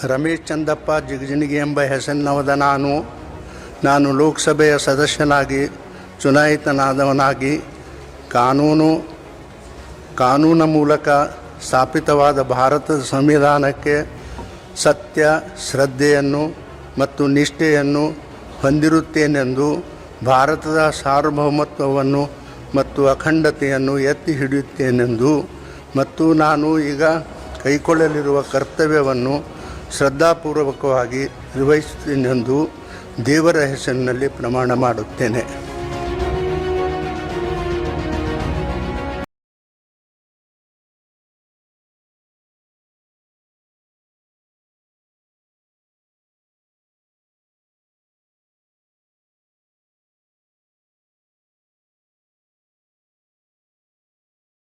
ರಮೇಶ್ ಚಂದಪ್ಪ ಜಿಗಜಿಣಗಿ ಎಂಬ ಹೆಸರಿನವದ ನಾನು ಲೋಕಸಭೆಯ ಸದಸ್ಯನಾಗಿ ಚುನಾಯಿತನಾದವನಾಗಿ ಕಾನೂನ ಮೂಲಕ ಸ್ಥಾಪಿತವಾದ ಭಾರತದ ಸಂವಿಧಾನಕ್ಕೆ ಸತ್ಯ ಶ್ರದ್ಧೆಯನ್ನು ಮತ್ತು ನಿಷ್ಠೆಯನ್ನು ಹೊಂದಿರುತ್ತೇನೆಂದು ಭಾರತದ ಸಾರ್ವಭೌಮತ್ವವನ್ನು ಮತ್ತು ಅಖಂಡತೆಯನ್ನು ಎತ್ತಿ ಹಿಡಿಯುತ್ತೇನೆಂದು ಮತ್ತು ನಾನು ಈಗ ಕೈಗೊಳ್ಳಲಿರುವ ಕರ್ತವ್ಯವನ್ನು ಶ್ರದ್ಧಾಪೂರ್ವಕವಾಗಿ ನಿರ್ವಹಿಸುತ್ತೇನೆಂದು ದೇವರ ಹೆಸರಿನಲ್ಲಿ ಪ್ರಮಾಣ ಮಾಡುತ್ತೇನೆ.